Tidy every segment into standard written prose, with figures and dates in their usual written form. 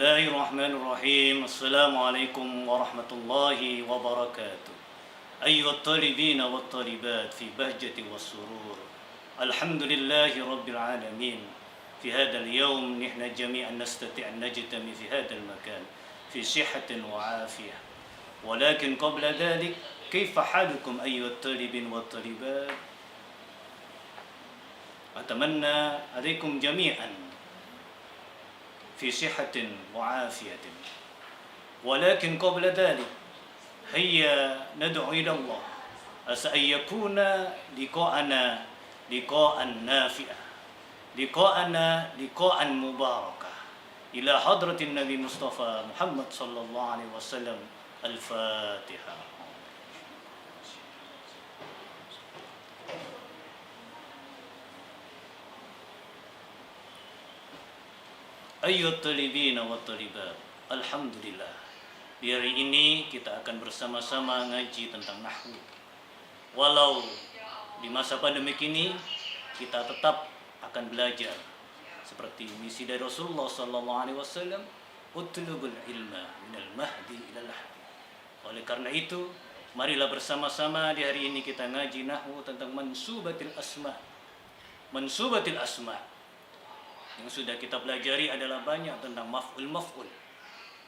Bismillahirrahmanirrahim. Assalamualaikum warahmatullahi wabarakatuh. أيها الطالبين والطالبات في بهجة والسرور الحمد لله رب العالمين في هذا اليوم نحن جميعا نستطيع أن نجتمع في هذا المكان في صحة وعافية ولكن قبل ذلك كيف حالكم أيها الطالبين والطالبات أتمنى عليكم جميعا في صحة وعافية ولكن قبل ذلك هيا ندعو إلى الله عسى أن يكون لقاءنا لقاء نافعا لقاء مباركا إلى حضرة النبي مصطفى محمد صلى الله عليه وسلم الفاتحة. Ayyuhat talibin wa talibat, alhamdulillah. Di hari ini kita akan bersama-sama ngaji tentang nahwu. Walau di masa pandemi ini kita tetap akan belajar seperti misi dari Rasulullah sallallahu alaihi wasallam, utlubul ilma minal mahdi ilal lahdi. Oleh karena itu, marilah bersama-sama di hari ini kita ngaji nahwu tentang mansubatil asma. Mansubatil asma. Yang sudah kita pelajari adalah banyak tentang maf'ul.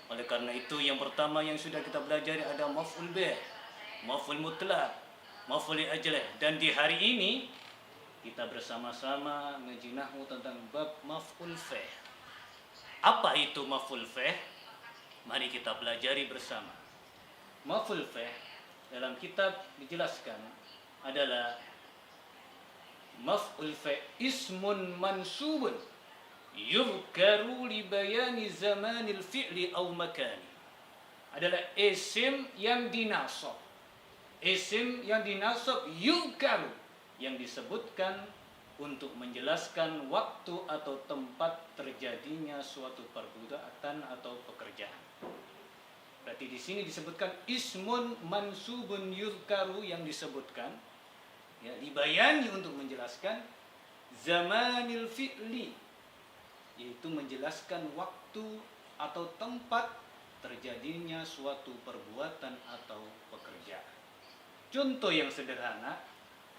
Oleh karena itu yang pertama yang sudah kita pelajari ada maf'ul bih, maf'ul mutlaq, maf'ul ajlah. Dan di hari ini kita bersama-sama ngaji nahwu tentang bab maf'ul fih. Apa itu maf'ul fih? Mari kita pelajari bersama. Maf'ul fih dalam kitab dijelaskan adalah maf'ul fih ismun mansubun yuzkaru li bayani zamanil fi'li aw makani. Adalah isim yang dinasab. Isim yang dinasab yuzkaru, yang disebutkan untuk menjelaskan waktu atau tempat terjadinya suatu perbuatan atau pekerjaan. Berarti di sini disebutkan ismun mansubun yuzkaru, yang disebutkan ya dibayani untuk menjelaskan zamanil fi'li, yaitu menjelaskan waktu atau tempat terjadinya suatu perbuatan atau pekerjaan. Contoh yang sederhana,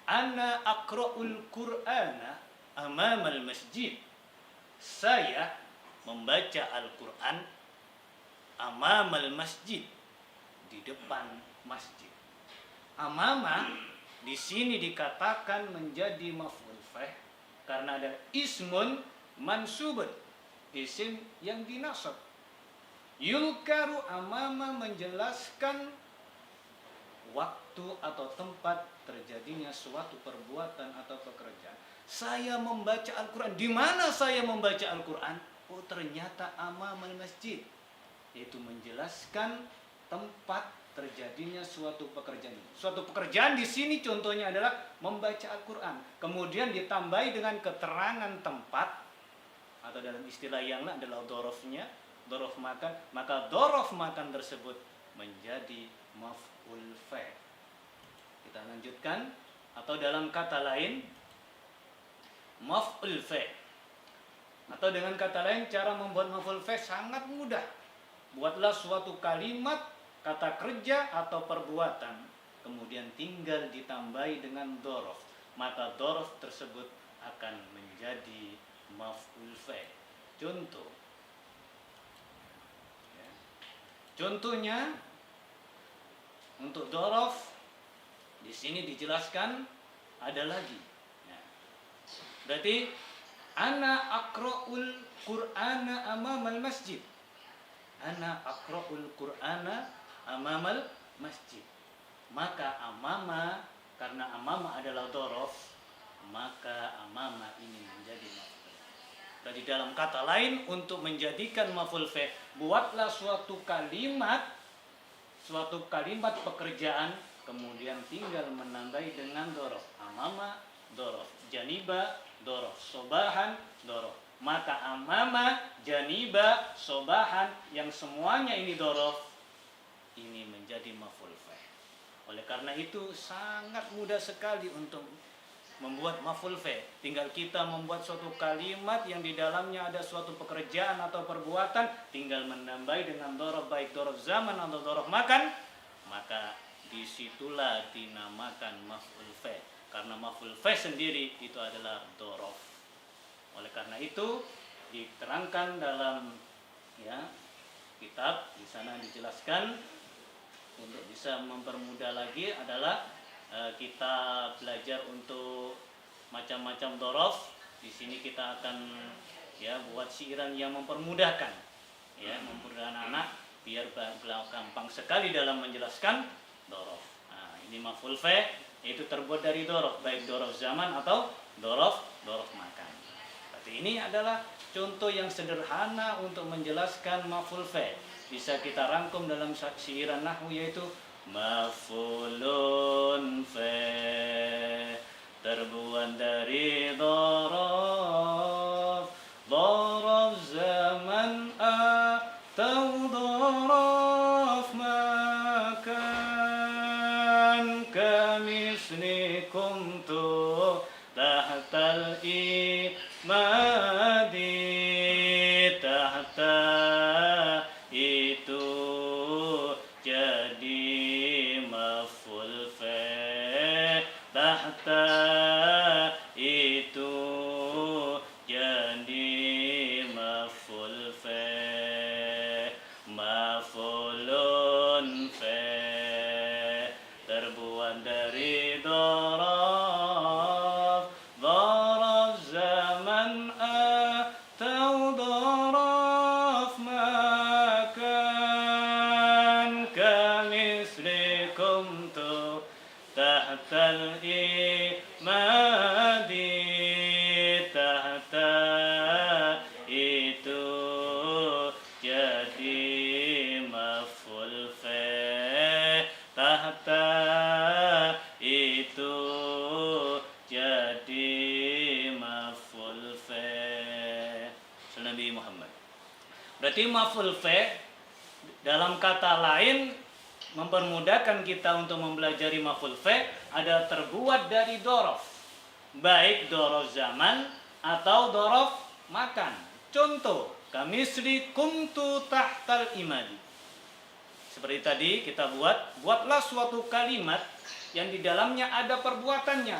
ana aqra'ul qur'ana amamal masjid. Saya membaca Al-Qur'an amamal masjid, di depan masjid. Amama di sini dikatakan menjadi maf'ul fih karena ada ismun mansubun, isim yang dinasab. Yulkaru amama, menjelaskan waktu atau tempat terjadinya suatu perbuatan atau pekerjaan. Saya membaca Al-Quran. Di mana saya membaca Al-Quran? Oh, ternyata amamal masjid, yaitu menjelaskan tempat terjadinya suatu pekerjaan. Suatu pekerjaan di sini contohnya adalah membaca Al-Quran. Kemudian ditambahi dengan keterangan tempat, atau dalam istilah yang lain adalah dorofnya, dorof makan, maka dorof makan tersebut menjadi maf'ul fih. Kita lanjutkan, atau dalam kata lain maf'ul fih, atau dengan kata lain cara membuat maf'ul fih sangat mudah. Buatlah suatu kalimat, kata kerja atau perbuatan, kemudian tinggal ditambahi dengan dorof, maka dorof tersebut akan menjadi maf'ul fih. Contoh ya. Contohnya untuk dorof di sini dijelaskan ada lagi ya. Berarti ana aqra'ul qur'ana amamal masjid. Ana aqra'ul qur'ana amamal masjid. Maka amama, karena amama adalah dorof, maka amama ini menjadi maf'ul. Jadi dalam kata lain, untuk menjadikan maf'ul fih, buatlah suatu kalimat pekerjaan, kemudian tinggal menambahi dengan dorof. Amama, dorof. Janiba, dorof. Sobahan, dorof. Maka amama, janiba, sobahan, yang semuanya ini dorof, ini menjadi maf'ul fih. Oleh karena itu sangat mudah sekali untuk membuat maf'ul fe. Tinggal kita membuat suatu kalimat yang di dalamnya ada suatu pekerjaan atau perbuatan, tinggal menambahi dengan dhorof, baik dhorof zaman atau dhorof makan, maka disitulah dinamakan maf'ul fe. Karena maf'ul fe sendiri itu adalah dhorof. Oleh karena itu diterangkan dalam kitab, di sana dijelaskan untuk bisa mempermudah lagi adalah kita belajar untuk macam-macam dhorof. Di sini kita akan buat siiran yang mempermudahkan, mempermudahkan anak biar gampang sekali dalam menjelaskan dhorof. Nah, ini maf'ul fe, itu terbuat dari dhorof, baik dhorof zaman atau dhorof makan. Berarti ini adalah contoh yang sederhana untuk menjelaskan maf'ul fe. Bisa kita rangkum dalam siiran nahwu, yaitu maf'ulun fe terbuat dari dhorof, dhorof zaman atau dhorof makan, kamisli kuntu tahtal imadi, tahta itu jadi maf'ul fe, tahta itu jadi maf'ul fe, maf'ulun fe terbuat dari dhorof, dhorof zaman atau dhorof makan, kamisli kuntu tahtal imadi, tahta itu jadi maf'ul fe, tahta itu jadi maf'ul fe. Nabi Muhammad. Berarti maf'ul fe dalam kata lain mempermudahkan kita untuk mempelajari maf'ul fe ada terbuat dari dhorof, baik dhorof zaman atau dhorof makan. Contoh, kamisli kuntu tahtal imadi. Seperti tadi kita buatlah suatu kalimat yang di dalamnya ada perbuatannya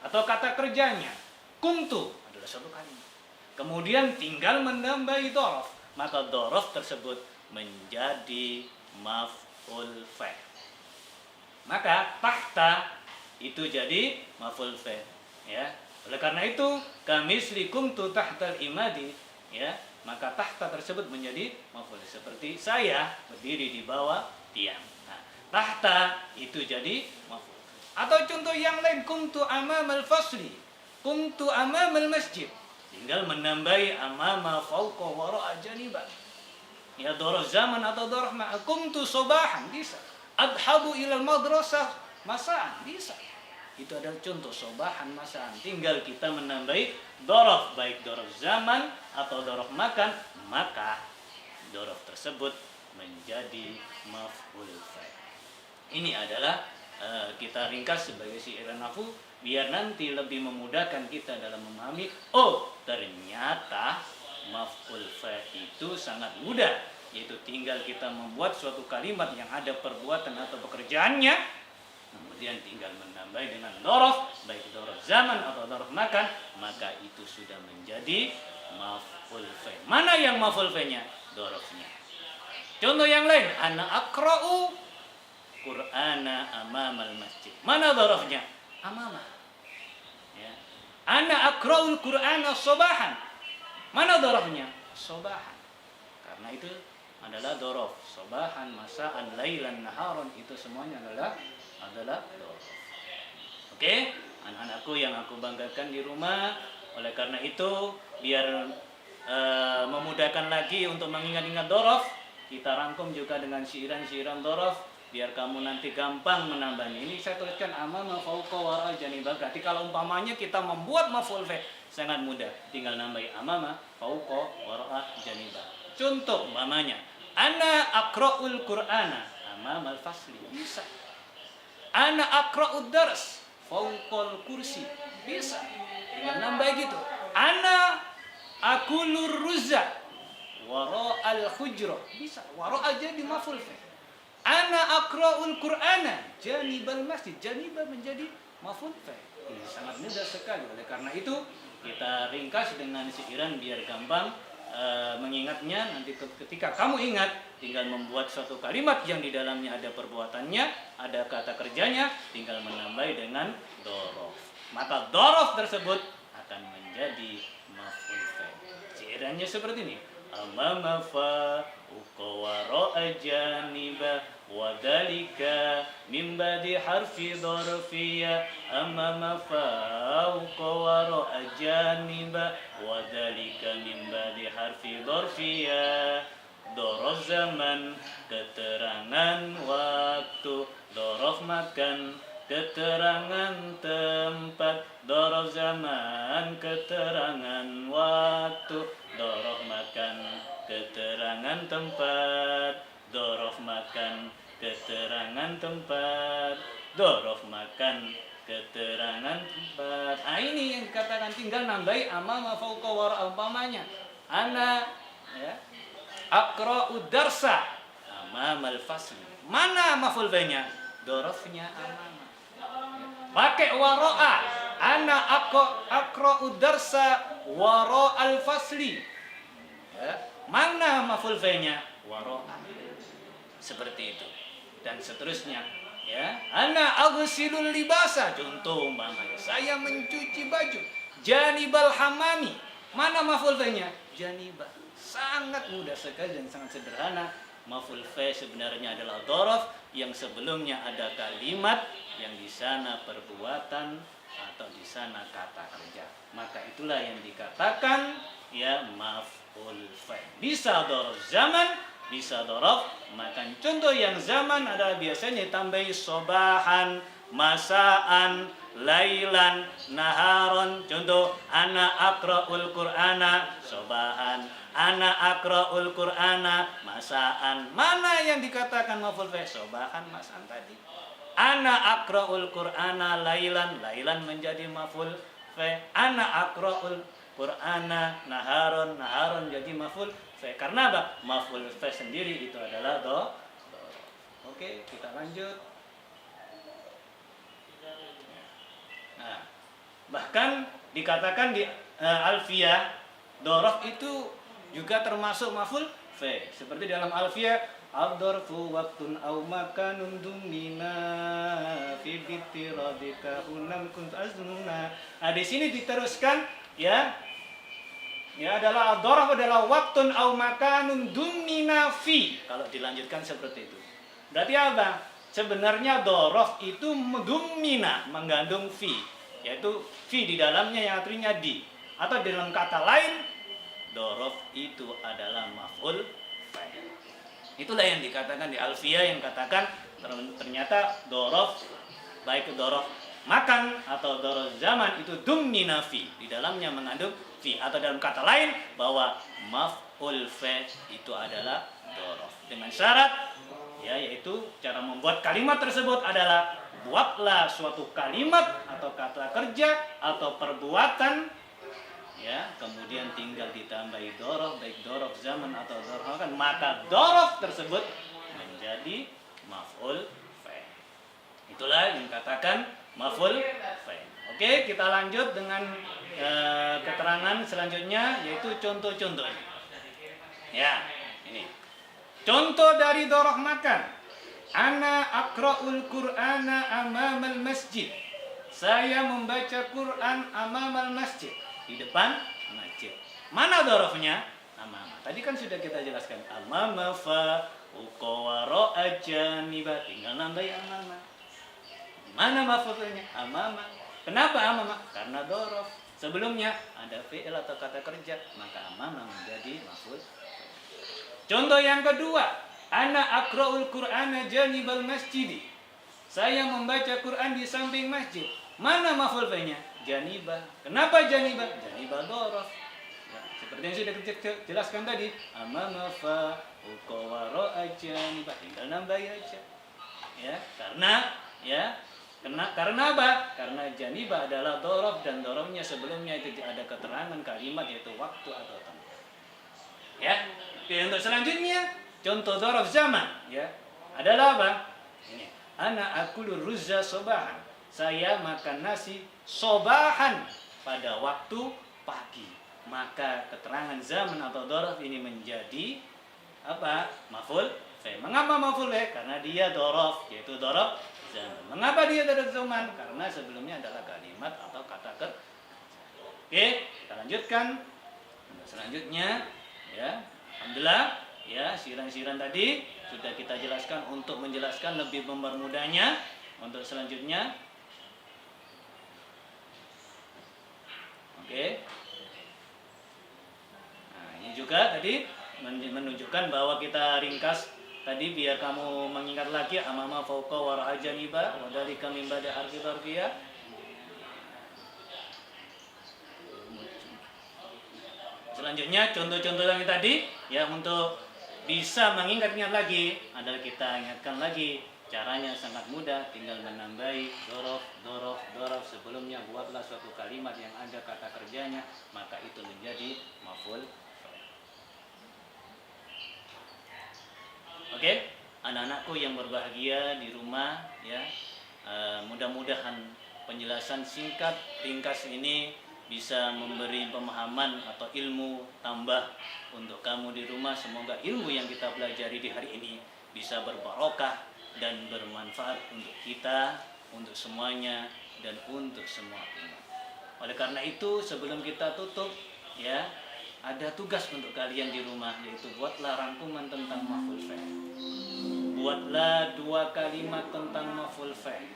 atau kata kerjanya. Kuntu adalah suatu kalimat. Kemudian tinggal menambahi dhorof, maka dhorof tersebut menjadi maf'ul fe. Maka tahta itu jadi maf'ul fe, Oleh karena itu kamisli kuntu tahtal imadi, maka tahta tersebut menjadi maf'ul, seperti saya berdiri di bawah tiang. Nah, tahta itu jadi maf'ul. Atau contoh yang lain, kuntu amamal fasli, kuntu amamal masjid, tinggal menambahi amama, fauqa, wara'a, janiba. Dhorof zaman atau dhorof makan. Kuntu sobahan, bisa. Adhabu ilal madrasah masaan, bisa. Itu adalah contoh sobahan, masaan. Tinggal kita menambahi dhorof, baik dhorof zaman atau dhorof makan, maka dhorof tersebut menjadi maf'ul fe. Ini adalah kita ringkas sebagai siiran nahwu biar nanti lebih memudahkan kita dalam memahami. Oh, ternyata maf'ul fe itu sangat mudah, yaitu tinggal kita membuat suatu kalimat yang ada perbuatan atau pekerjaannya, kemudian tinggal menambah dengan dhorof, baik dhorof zaman atau dhorof makan, maka itu sudah menjadi maf'ul fe. Mana yang maf'ul fe-nya? Dhorofnya. Contoh yang lain, ana aqra'u Qur'ana amamal masjid. Mana dhorofnya? Amama. Ana aqra'ul Qur'ana sobahan. Mana dhorofnya? Sobahan. Karena itu adalah dhorof. Sobahan, masaan, lailan, naharon, itu semuanya adalah dhorof. Oke? Anak-anakku yang aku banggakan di rumah. Oleh karena itu, biar memudahkan lagi untuk mengingat-ingat dhorof, kita rangkum juga dengan siiran-siiran dhorof, biar kamu nanti gampang menambahnya. Ini saya tuliskan amama, fauqa, wara'a, janiba. Berarti kalau umpamanya kita membuat maf'ul fe sangat mudah, tinggal nambahi amama, fauqa, wara'a, janiba. Contoh umpamanya, ana aqra'ul Qur'ana amamal fasli, bisa. Ana aqra'ud dars fauqal kursi. Bisa. Tinggal nambah gitu. Ana akulur ruzza wara'al hujrah. Bisa. Wara' aja di maf'ul fi. Ana aqra'ul Qur'ana janibal masjid. Janibah menjadi maf'ul fi. Ini sangat mudah sekali. Oleh karena itu kita ringkas dengan seiran biar gampang mengingatnya. Nanti ketika kamu ingat, tinggal membuat suatu kalimat yang di dalamnya ada perbuatannya, ada kata kerjanya, tinggal menambah dengan dorof. Maka dorof tersebut akan menjadi maf'ul fi. Seirannya seperti ini. Amama fa uqawara janiba wadalika min badi harfi dharfiyya. Amama fa uqawara janiba wadalika min badi harfi dharfiyya. Dorof zaman, keterangan waktu. Dorof makan, keterangan tempat. Dorof zaman, keterangan waktu. Dorof makan, keterangan tempat. Dorof makan, keterangan tempat. Dorof makan, keterangan tempat. Nah ini yang dikatakan, tinggal nambahi amama fauqa wara umpamanya. Ana ya aqra'u darsa amamal fasli. Mana maf'ul fi-nya? Dorofnya amama. Pakai wara'a. Ana aqra'u darsa wara'al fasli. Ya. Mana maf'ul fi-nya? Wara'a. Seperti itu. Dan seterusnya. Ya. Ana aghsilul libasa. Contoh umpamanya, saya mencuci baju. Janibal hamami. Mana maf'ul fi-nya? Janibah. Sangat mudah sekali dan sangat sederhana. Maf'ul fi sebenarnya adalah dhorof yang sebelumnya ada kalimat, yang di sana perbuatan atau di sana kata kerja. Maka itulah yang dikatakan ya maf'ul fi. Bisa dhorof zaman, bisa dhorof makan. Contoh yang zaman adalah biasanya ditambahi sobahan, masaan, lailan, naharon. Contoh, ana aqra'ul Qur'ana sobahan, ana aqra'ul Qur'ana masaan. Mana yang dikatakan maf'ul fi? Sobahan, masaan tadi. Ana aqra'ul Qur'ana lailan, lailan menjadi maf'ul fi. Ana aqra'ul Qur'ana naharon, naharon jadi maf'ul fi. Karena apa? Maf'ul fi sendiri itu adalah do. Oke, kita lanjut. Nah, bahkan dikatakan di Alfiyah, dhorof itu juga termasuk maf'ul fi. Seperti dalam Alfiyah, ad-dharfu waqtun aw makanun dumina fi bittiradika hunam kunt aznuna. Nah, di sini diteruskan ya. Ya adalah ad-dharf adalah waqtun aw makanun dumina fi. Kalau dilanjutkan seperti itu. Berarti apa? Sebenarnya dhorof itu dumina, mengandung fi, yaitu fi di dalamnya yang artinya di. Atau dalam kata lain, dhorof itu adalah maf'ul fi. Itulah yang dikatakan di Alfiyah, yang katakan ternyata dhorof, baik dhorof makan atau dhorof zaman itu dumina fi, di dalamnya mengandung fi. Atau dalam kata lain bahwa maf'ul fi itu adalah dhorof. Dengan syarat ya, yaitu cara membuat kalimat tersebut adalah buatlah suatu kalimat atau kata kerja atau perbuatan ya, kemudian tinggal ditambahi dhorof, baik dhorof zaman atau dhorof makan, maka dhorof tersebut menjadi maf'ul fi. Itulah yang dikatakan maf'ul fi. Oke, kita lanjut dengan keterangan selanjutnya, yaitu contoh-contohnya. Ya, ini contoh dari dhorof makan. Ana aqra'ul Qur'ana amamal masjid. Saya membaca Quran amamal masjid, di depan masjid. Mana dhorofnya? Amama. Tadi kan sudah kita jelaskan. Amama fa uqawara ajaniba. Tinggal nambah amama. Mana maf'ulnya? Amama. Kenapa amama? Karena dhorof. Sebelumnya ada fi'il atau kata kerja, maka amama menjadi maf'ul. Contoh yang kedua, ana aqra'ul Qur'ana janibal masjidi. Saya membaca Quran di samping masjid. Mana maf'ul fi-nya? Janibah. Kenapa janibah? Janibah dhorof. Ya, seperti yang sudah kita jelaskan tadi, amama fa uqawara janibah. Tinggal nambah aja. Ya, karena ya Karena apa? Karena janibah adalah dorof, dan dorofnya sebelumnya itu ada keterangan kalimat yaitu waktu atau tempat. Ya. Oke, untuk selanjutnya contoh dorof zaman ya adalah apa? Ini. Ana akulu ruzza sobahan. Saya makan nasi sobahan pada waktu pagi. Maka keterangan zaman atau dorof ini menjadi apa? Maf'ul fi. Mengapa maf'ul fi? Karena dia dorof, yaitu dorof zaman. Mengapa dia dorof zaman? Karena sebelumnya adalah kalimat atau kata kerja. Oke, kita lanjutkan. Selanjutnya, ya, alhamdulillah, ya, siran-siran tadi sudah kita jelaskan untuk menjelaskan lebih mempermudahnya. Untuk selanjutnya, oke. Nah, ini juga tadi menunjukkan bahwa kita ringkas tadi biar kamu mengingat lagi amama fauqa wa ra'ajaniba wa dalika min ba'da arfi-arfiya. Selanjutnya contoh-contoh yang tadi ya untuk bisa mengingat-ingat lagi adalah kita ingatkan lagi caranya sangat mudah, tinggal menambahi dorof sebelumnya. Buatlah suatu kalimat yang ada kata kerjanya, maka itu menjadi maf'ul. Oke, anak-anakku yang berbahagia di rumah ya, mudah-mudahan penjelasan singkat ringkas ini bisa memberi pemahaman atau ilmu tambah untuk kamu di rumah. Semoga ilmu yang kita pelajari di hari ini bisa berbarokah dan bermanfaat untuk kita, untuk semuanya, dan untuk semua umat. Oleh karena itu sebelum kita tutup ya, ada tugas untuk kalian di rumah, yaitu buatlah rangkuman tentang maf'ul fi'. Buatlah 2 kalimat tentang maf'ul fi'.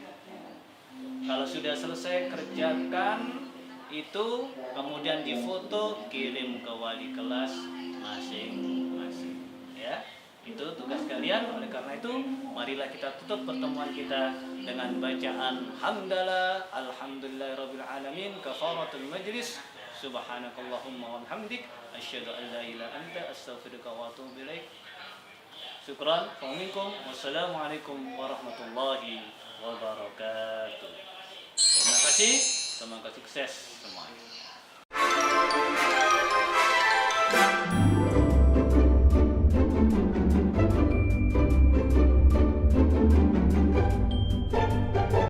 Kalau sudah selesai kerjakan itu, kemudian difoto kirim ke wali kelas masing-masing. Ya, itu tugas kalian. Oleh karena itu, marilah kita tutup pertemuan kita dengan bacaan hamdalah alhamdulillahirabbil alamin kafaratul majlis. Subhanakallahumma wa bihamdik asyhadu an la ilaha anta astaghfiruka wa atubu ilaik. Syukran wa minkum. Wassalamualaikum warahmatullahi wabarakatuh. Terima kasih, semoga sukses semuanya.